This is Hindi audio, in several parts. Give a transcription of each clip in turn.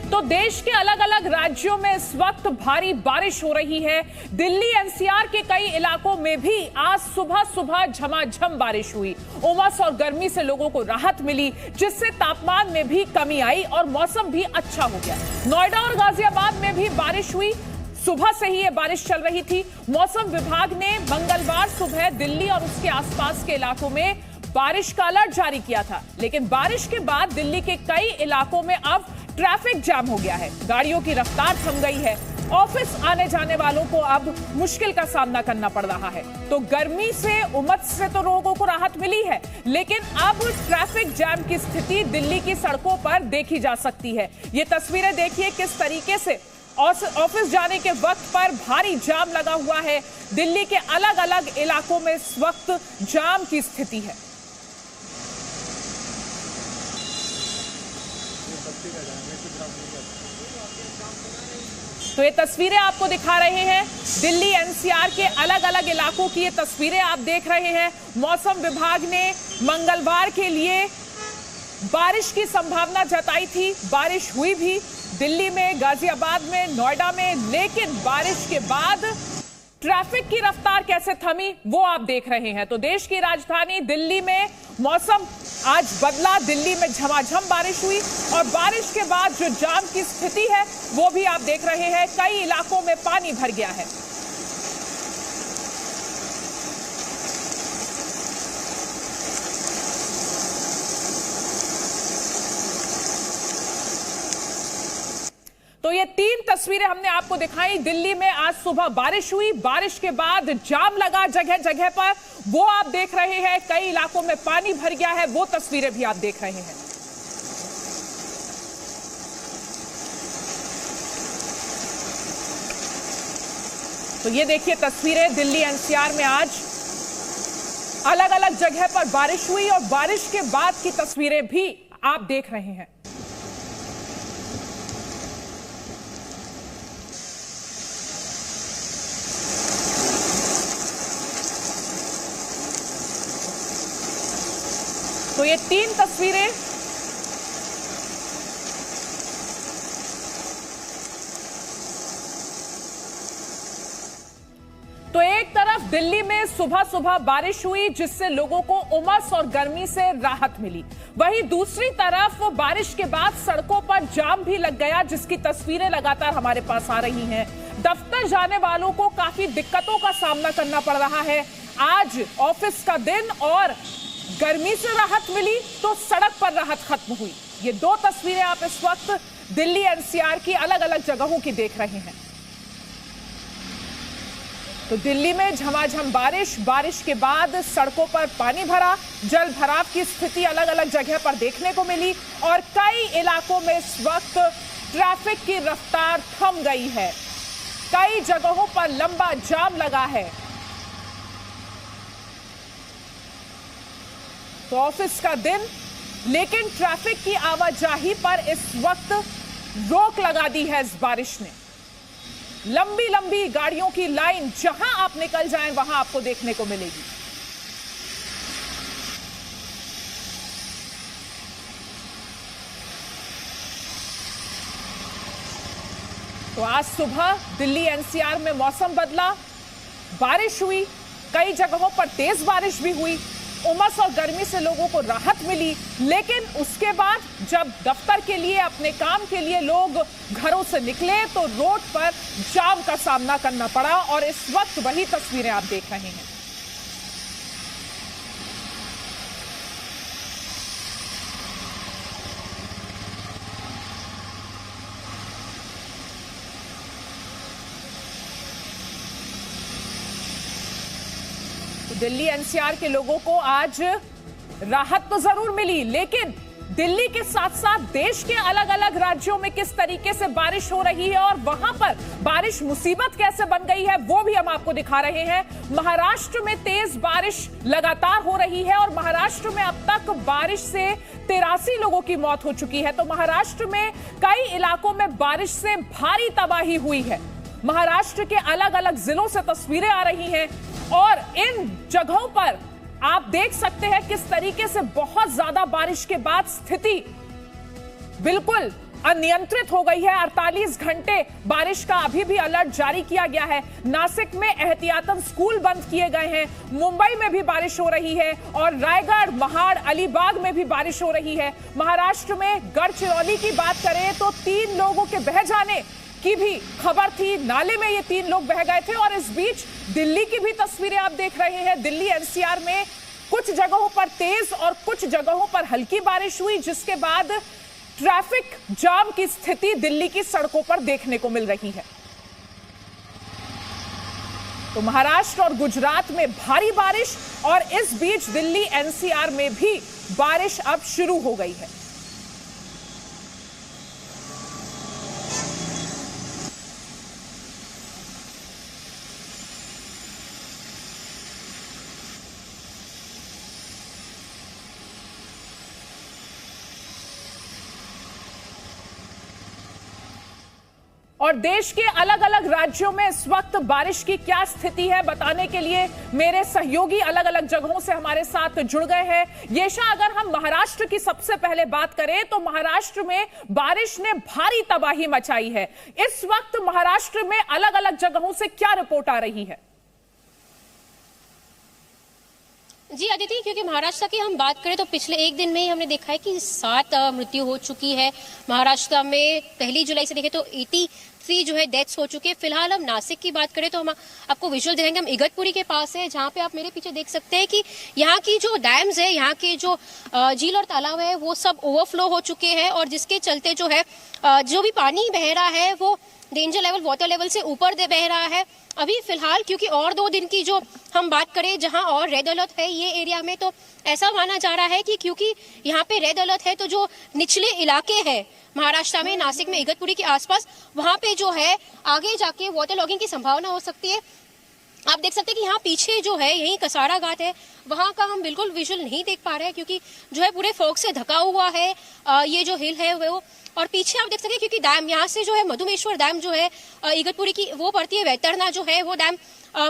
तो देश के अलग अलग राज्यों में इस वक्त भारी बारिश हो रही है। दिल्ली एनसीआर के कई इलाकों में भी आज सुबह सुबह झमाझम बारिश हुई। उमस और गर्मी से लोगों को राहत मिली, जिससे तापमान में भी कमी आई और मौसम भी अच्छा हो गया। नोएडा और गाजियाबाद में भी बारिश हुई। सुबह से ही ये बारिश चल रही थी। मौसम विभाग ने मंगलवार सुबह दिल्ली और उसके आसपास के इलाकों में बारिश का अलर्ट जारी किया था, लेकिन बारिश के बाद दिल्ली के कई इलाकों में अब ट्रैफिक जाम हो गया है। गाड़ियों की रफ्तार थम गई है। ऑफिस आने जाने वालों को अब मुश्किल का सामना करना पड़ रहा है। तो गर्मी से, उमस से तो लोगों को राहत मिली है, लेकिन अब ट्रैफिक जाम की स्थिति दिल्ली की सड़कों पर देखी जा सकती है। ये तस्वीरें देखिए किस तरीके से ऑफिस जाने के वक्त पर भारी जाम लगा हुआ है। दिल्ली के अलग अलग इलाकों में इस वक्त जाम की स्थिति है। तो ये तस्वीरें आपको दिखा रहे हैं दिल्ली एनसीआर के अलग अलग इलाकों की। ये तस्वीरें आप देख रहे हैं। मौसम विभाग ने मंगलवार के लिए बारिश की संभावना जताई थी। बारिश हुई भी दिल्ली में, गाजियाबाद में, नोएडा में, लेकिन बारिश के बाद ट्रैफिक की रफ्तार कैसे थमी वो आप देख रहे हैं। तो देश की राजधानी दिल्ली में मौसम आज बदला। दिल्ली में झमाझम बारिश हुई और बारिश के बाद जो जाम की स्थिति है वो भी आप देख रहे हैं। कई इलाकों में पानी भर गया है। तो ये तीन तस्वीरें हमने आपको दिखाई। दिल्ली में आज सुबह बारिश हुई, बारिश के बाद जाम लगा जगह जगह पर, वो आप देख रहे हैं। कई इलाकों में पानी भर गया है, वो तस्वीरें भी आप देख रहे हैं। तो ये देखिए तस्वीरें दिल्ली एनसीआर में आज अलग अलग जगह पर बारिश हुई और बारिश के बाद की तस्वीरें भी आप देख रहे हैं। तो ये तीन तस्वीरें तो एक तरफ दिल्ली में सुबह सुबह बारिश हुई, जिससे लोगों को उमस और गर्मी से राहत मिली। वहीं दूसरी तरफ बारिश के बाद सड़कों पर जाम भी लग गया, जिसकी तस्वीरें लगातार हमारे पास आ रही हैं। दफ्तर जाने वालों को काफी दिक्कतों का सामना करना पड़ रहा है। आज ऑफिस का दिन और गर्मी से राहत मिली तो सड़क पर राहत खत्म हुई। ये दो तस्वीरें आप इस वक्त दिल्ली एनसीआर की अलग अलग जगहों की देख रहे हैं। तो दिल्ली में झमाझम बारिश, बारिश के बाद सड़कों पर पानी भरा, जल भराव की स्थिति अलग अलग जगह पर देखने को मिली और कई इलाकों में इस वक्त ट्रैफिक की रफ्तार थम गई है। कई जगहों पर लंबा जाम लगा है। तो ऑफिस का दिन, लेकिन ट्रैफिक की आवाजाही पर इस वक्त रोक लगा दी है इस बारिश ने। लंबी लंबी गाड़ियों की लाइन जहां आप निकल जाएं वहां आपको देखने को मिलेगी। तो आज सुबह दिल्ली एनसीआर में मौसम बदला, बारिश हुई, कई जगहों पर तेज बारिश भी हुई। उमस और गर्मी से लोगों को राहत मिली, लेकिन उसके बाद जब दफ्तर के लिए, अपने काम के लिए लोग घरों से निकले तो रोड पर जाम का सामना करना पड़ा और इस वक्त वही तस्वीरें आप देख रहे हैं। दिल्ली एनसीआर के लोगों को आज राहत तो जरूर मिली, लेकिन दिल्ली के साथ साथ देश के अलग अलग राज्यों में किस तरीके से बारिश हो रही है और वहां पर बारिश मुसीबत कैसे बन गई है वो भी हम आपको दिखा रहे हैं। महाराष्ट्र में तेज बारिश लगातार हो रही है और महाराष्ट्र में अब तक बारिश से 83 लोगों की मौत हो चुकी है। तो महाराष्ट्र में कई इलाकों में बारिश से भारी तबाही हुई है। महाराष्ट्र के अलग अलग जिलों से तस्वीरें आ रही हैं और इन जगहों पर आप देख सकते हैं किस तरीके से बहुत ज्यादा बारिश के बाद स्थिति बिल्कुल अनियंत्रित हो गई है। 48 घंटे बारिश का अभी भी अलर्ट जारी किया गया है। नासिक में एहतियातन स्कूल बंद किए गए हैं। मुंबई में भी बारिश हो रही है और रायगढ़, महाड़, अलीबाग में भी बारिश हो रही है। महाराष्ट्र में गढ़चिरौली की बात करें तो 3 लोगों के बह जाने की भी खबर थी। नाले में ये 3 लोग बह गए थे। और इस बीच दिल्ली की भी तस्वीरें आप देख रहे हैं। दिल्ली एनसीआर में कुछ जगहों पर तेज और कुछ जगहों पर हल्की बारिश हुई, जिसके बाद ट्रैफिक जाम की स्थिति दिल्ली की सड़कों पर देखने को मिल रही है। तो महाराष्ट्र और गुजरात में भारी बारिश और इस बीच दिल्ली एनसीआर में भी बारिश अब शुरू हो गई है। और देश के अलग अलग राज्यों में इस वक्त बारिश की क्या स्थिति है बताने के लिए मेरे सहयोगी अलग अलग जगहों से हमारे साथ जुड़ गए हैं। येशा, अगर हम महाराष्ट्र की सबसे पहले बात करें तो महाराष्ट्र में बारिश ने भारी तबाही मचाई है। इस वक्त महाराष्ट्र में अलग अलग जगहों से क्या रिपोर्ट आ रही है? जी अदिति, क्योंकि महाराष्ट्र की हम बात करें तो पिछले एक दिन में ही हमने देखा है कि 7 मृत्यु हो चुकी है। महाराष्ट्र में 1 जुलाई से देखें तो 83 जो है डेथ्स हो चुके हैं। फिलहाल हम नासिक की बात करें तो हम आपको विजुअल दिखाएंगे। हम इगतपुरी के पास है, जहां पे आप मेरे पीछे देख सकते हैं कि यहाँ की जो डैम्स है, यहाँ के जो झील और तालाब है, वो सब ओवरफ्लो हो चुके हैं। और जिसके चलते जो है जो भी पानी बह रहा है वो डेंजर लेवल, वाटर लेवल से ऊपर बह रहा है अभी फिलहाल। क्योंकि और 2 दिन की जो हम बात करें जहां और रेड अलर्ट है ये एरिया में, तो ऐसा माना जा रहा है कि क्योंकि यहाँ पे रेड अलर्ट है तो जो निचले इलाके हैं महाराष्ट्र में, नासिक में, इगतपुरी के आसपास, वहां पे जो है आगे जाके वाटर लॉगिंग की संभावना हो सकती है। आप देख सकते हैं कि यहाँ पीछे जो है यही कसारा घाट है, वहां का हम बिल्कुल विजुअल नहीं देख पा रहे हैं क्योंकि जो है पूरे फॉग से ढका हुआ है ये जो हिल है वो। और पीछे आप देख सकते हैं क्योंकि डैम यहाँ से जो है मधुमेश्वर डैम जो है इगतपुरी की वो पड़ती है, वैतरना जो है वो डैम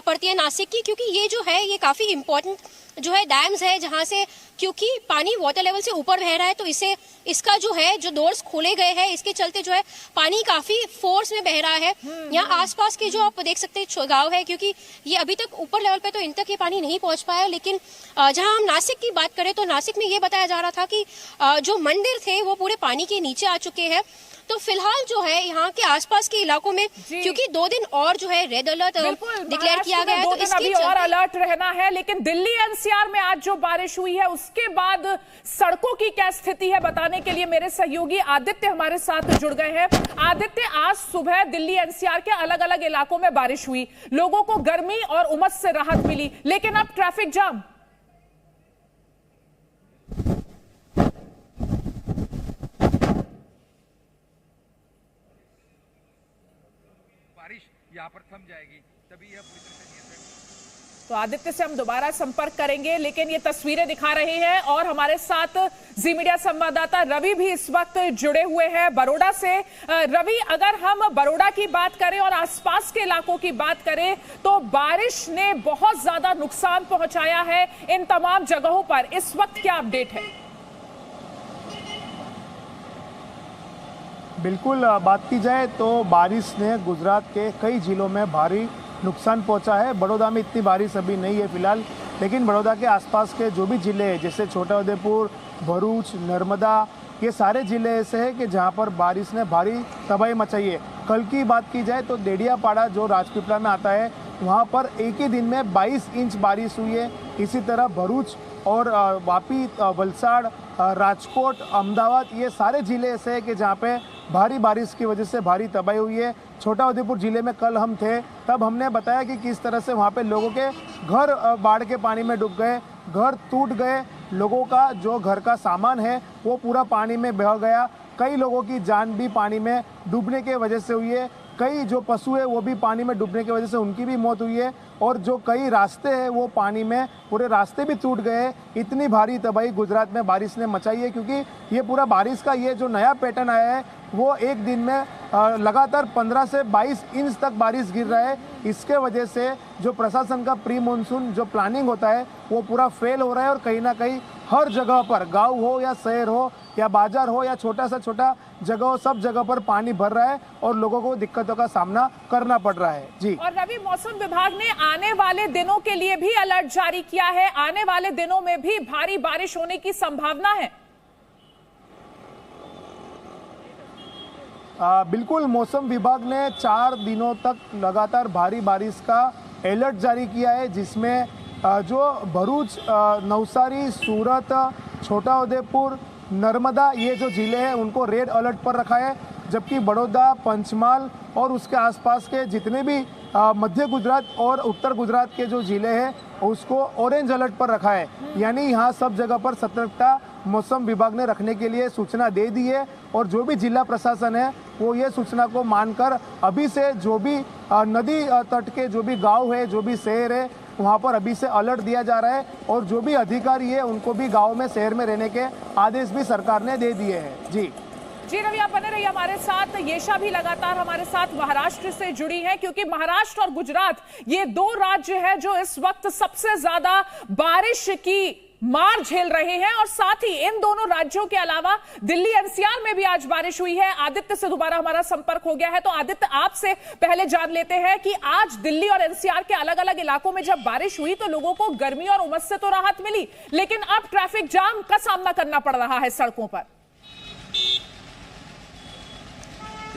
पड़ती है नासिक की। क्योंकि ये जो है ये काफी इंपॉर्टेंट जो है डैम्स है जहां से क्योंकि पानी वाटर लेवल से ऊपर बह रहा है, तो इसका जो है जो डोर्स खोले गए हैं, इसके चलते जो है पानी काफी फोर्स में बह रहा है। यहाँ आसपास के जो आप देख सकते हैं गांव है, क्योंकि ये अभी तक ऊपर लेवल पे तो इन तक ये पानी नहीं पहुंच पाया। लेकिन जहां हम नासिक की बात करें तो नासिक में ये बताया जा रहा था कि जो मंदिर थे वो पूरे पानी के नीचे आ चुके हैं। तो फिलहाल जो है यहाँ के आसपास के इलाकों में क्योंकि 2 दिन और जो है रेड अलर्ट डिक्लेयर किया गया है, तो इसके और अलर्ट रहना है। लेकिन दिल्ली एनसीआर में आज जो बारिश हुई है उसके बाद सड़कों की क्या स्थिति है बताने के लिए मेरे सहयोगी आदित्य हमारे साथ जुड़ गए हैं। आदित्य, आज सुबह दिल्ली एनसीआर के अलग अलग इलाकों में बारिश हुई, लोगों को गर्मी और उमस से राहत मिली, लेकिन अब ट्रैफिक जाम। यहाँ पर थम जाएगी तभी यह पूरी तरह से नियंत्रण। तो आदित्य से हम दोबारा संपर्क करेंगे, लेकिन ये तस्वीरें दिखा रहे हैं और हमारे साथ जी मीडिया संवाददाता रवि भी इस वक्त जुड़े हुए हैं बड़ौदा से। रवि, अगर हम बड़ौदा की बात करें और आसपास के इलाकों की बात करें तो बारिश ने बहुत ज्यादा नुकसान पहुंचाया है इन तमाम जगहों पर, इस वक्त क्या अपडेट है? बिल्कुल, बात की जाए तो बारिश ने गुजरात के कई जिलों में भारी नुकसान पहुंचा है। बड़ौदा में इतनी बारिश अभी नहीं है फिलहाल, लेकिन बड़ौदा के आसपास के जो भी ज़िले हैं जैसे छोटा उदेपुर, भरूच, नर्मदा, ये सारे ज़िले ऐसे हैं कि जहां पर बारिश ने भारी तबाही मचाई है। कल की बात की जाए तो डेडियापाड़ा जो राजपीपला में आता है वहां पर एक ही दिन में 22 इंच बारिश हुई है। इसी तरह भरूच और वापी, वलसाड़, राजकोट, अहमदाबाद, ये सारे ज़िले ऐसे हैं कि जहाँ पे भारी बारिश की वजह से भारी तबाही हुई है। छोटा उदेपुर ज़िले में कल हम थे तब हमने बताया कि किस तरह से वहाँ पे लोगों के घर बाढ़ के पानी में डूब गए, घर टूट गए, लोगों का जो घर का सामान है वो पूरा पानी में बह गया। कई लोगों की जान भी पानी में डूबने के वजह से हुई है, कई जो पशु है वो भी पानी में डूबने की वजह से उनकी भी मौत हुई है, और जो कई रास्ते हैं वो पानी में पूरे रास्ते भी टूट गए। इतनी भारी तबाही गुजरात में बारिश ने मचाई है, क्योंकि ये पूरा बारिश का ये जो नया पैटर्न आया है वो एक दिन में लगातार 15 से 22 इंच तक बारिश गिर रहा है। इसके वजह से जो प्रशासन का प्री मानसून जो प्लानिंग होता है वो पूरा फेल हो रहा है, और कहीं ना कहीं हर जगह पर, गांव हो या शहर हो या बाजार हो या छोटा सा छोटा जगह हो, सब जगह पर पानी भर रहा है और लोगों को दिक्कतों का सामना करना पड़ रहा है। जी। और रवि, मौसम विभाग ने आने वाले दिनों के लिए भी अलर्ट जारी किया है। आने वाले दिनों में भी भारी बारिश होने की संभावना है। बिल्कुल, मौसम विभाग ने 4 दिनों तक लगातार भारी बारिश का अलर्ट जारी किया है, जिसमें जो भरूच, नवसारी, सूरत, छोटा उदेपुर, नर्मदा, ये जो जिले हैं उनको रेड अलर्ट पर रखा है, जबकि बड़ौदा, पंचमहाल और उसके आसपास के जितने भी मध्य गुजरात और उत्तर गुजरात के जो जिले हैं उसको ऑरेंज अलर्ट पर रखा है। यानी यहाँ सब जगह पर सतर्कता मौसम विभाग ने रखने के लिए सूचना दे दी है और जो भी जिला प्रशासन है वो ये सूचना को मानकर अभी से जो भी नदी तट के जो भी गांव है, जो भी शहर है, वहाँ पर अभी से अलर्ट दिया जा रहा है और जो भी अधिकारी है उनको भी गांव में, शहर में रहने के आदेश भी सरकार ने दे दिए हैं। जी रवि, आप बने रहिए हमारे साथ। येशा भी लगातार हमारे साथ महाराष्ट्र से जुड़ी है, क्योंकि महाराष्ट्र और गुजरात ये 2 राज्य हैं जो इस वक्त सबसे ज्यादा बारिश की मार झेल रहे हैं। और साथ ही इन दोनों राज्यों के अलावा दिल्ली एनसीआर में भी आज बारिश हुई है। आदित्य से दोबारा हमारा संपर्क हो गया है, तो आदित्य, आपसे पहले जान लेते हैं कि आज दिल्ली और एनसीआर के अलग अलग इलाकों में जब बारिश हुई तो लोगों को गर्मी और उमस से तो राहत मिली, लेकिन अब ट्रैफिक जाम का सामना करना पड़ रहा है सड़कों पर।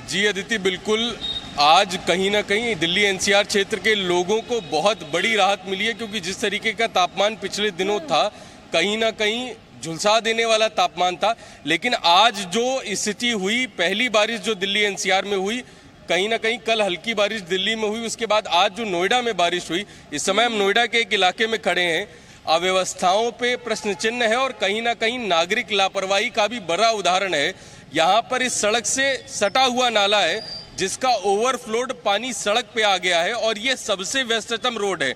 जी अदिति, बिल्कुल, आज कहीं ना कहीं दिल्ली एनसीआर क्षेत्र के लोगों को बहुत बड़ी राहत मिली है, क्योंकि जिस तरीके का तापमान पिछले दिनों था, कहीं ना कहीं झुलसा देने वाला तापमान था। लेकिन आज जो स्थिति हुई, पहली बारिश जो दिल्ली एनसीआर में हुई, कहीं ना कहीं कल हल्की बारिश दिल्ली में हुई, उसके बाद आज जो नोएडा में बारिश हुई, इस समय हम नोएडा के एक इलाके में खड़े हैं। अव्यवस्थाओं पे प्रश्न चिन्ह है और कहीं ना कहीं नागरिक लापरवाही का भी बड़ा उदाहरण है। यहाँ पर इस सड़क से सटा हुआ नाला है जिसका ओवरफ्लोड पानी सड़क पे आ गया है और ये सबसे व्यस्ततम रोड है।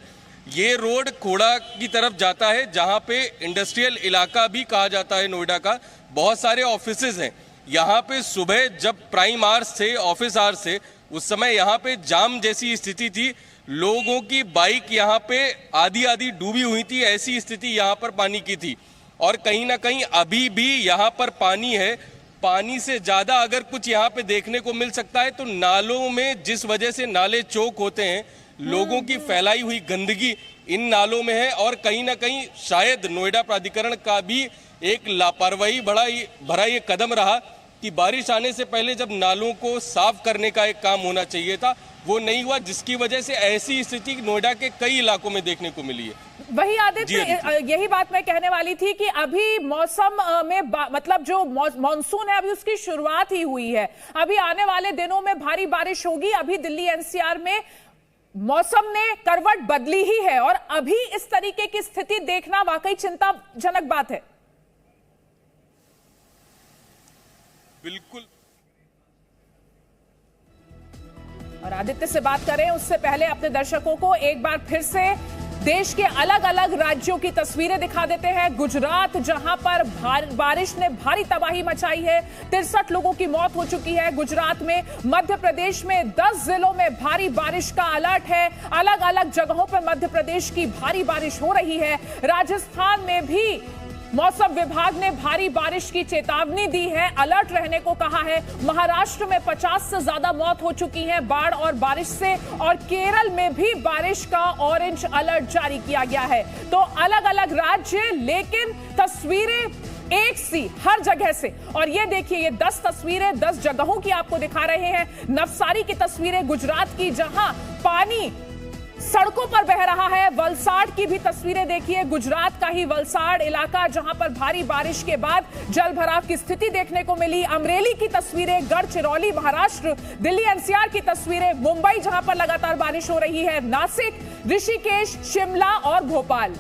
ये रोड खोड़ा की तरफ जाता है, जहाँ पे इंडस्ट्रियल इलाका भी कहा जाता है नोएडा का। बहुत सारे ऑफिसेज हैं यहाँ पे। सुबह जब प्राइम आवर्स थे, ऑफिस आवर्स थे, उस समय यहाँ पे जाम जैसी स्थिति थी। लोगों की बाइक यहाँ पे आधी आधी डूबी हुई थी, ऐसी स्थिति यहाँ पर पानी की थी। और कहीं ना कहीं अभी भी यहाँ पर पानी है। पानी से ज्यादा अगर कुछ यहाँ पे देखने को मिल सकता है तो नालों में, जिस वजह से नाले चौक होते हैं, लोगों की फैलाई हुई गंदगी इन नालों में है। और कहीं ना कहीं शायद नोएडा प्राधिकरण का भी एक लापरवाही भरा ये कदम रहा कि बारिश आने से पहले जब नालों को साफ करने का एक काम होना चाहिए था, वो नहीं हुआ, जिसकी वजह से ऐसी स्थिति नोएडा के कई इलाकों में देखने को मिली है। वही आदित्य, यही बात मैं कहने वाली थी कि अभी मौसम में मतलब जो मॉनसून है अभी उसकी शुरुआत ही हुई है। अभी आने वाले दिनों में भारी बारिश होगी। अभी दिल्ली एनसीआर में मौसम ने करवट बदली ही है और अभी इस तरीके की स्थिति देखना वाकई चिंताजनक बात है। बिल्कुल। और आदित्य से बात करें उससे पहले अपने दर्शकों को एक बार फिर से देश के अलग अलग राज्यों की तस्वीरें दिखा देते हैं। गुजरात, जहां पर बारिश ने भारी तबाही मचाई है, 63 लोगों की मौत हो चुकी है गुजरात में। मध्य प्रदेश में 10 जिलों में भारी बारिश का अलर्ट है। अलग अलग जगहों पर मध्य प्रदेश की भारी बारिश हो रही है। राजस्थान में भी मौसम विभाग ने भारी बारिश की चेतावनी दी है, अलर्ट रहने को कहा है। महाराष्ट्र में 50 से ज्यादा मौत हो चुकी है बाढ़ और बारिश से, और केरल में भी बारिश का ऑरेंज अलर्ट जारी किया गया है। तो अलग अलग राज्य, लेकिन तस्वीरें एक सी हर जगह से। और ये देखिए, ये 10 तस्वीरें 10 जगहों की आपको दिखा रहे हैं। नवसारी की तस्वीरें गुजरात की, जहां पानी सड़कों पर बह रहा है। वलसाड़ की भी तस्वीरें देखिए, गुजरात का ही वलसाड़ इलाका, जहां पर भारी बारिश के बाद जल भराव की स्थिति देखने को मिली। अमरेली की तस्वीरें, गढ़चिरौली महाराष्ट्र। दिल्ली एनसीआर की तस्वीरें, मुंबई जहां पर लगातार बारिश हो रही है। नासिक, ऋषिकेश, शिमला और भोपाल।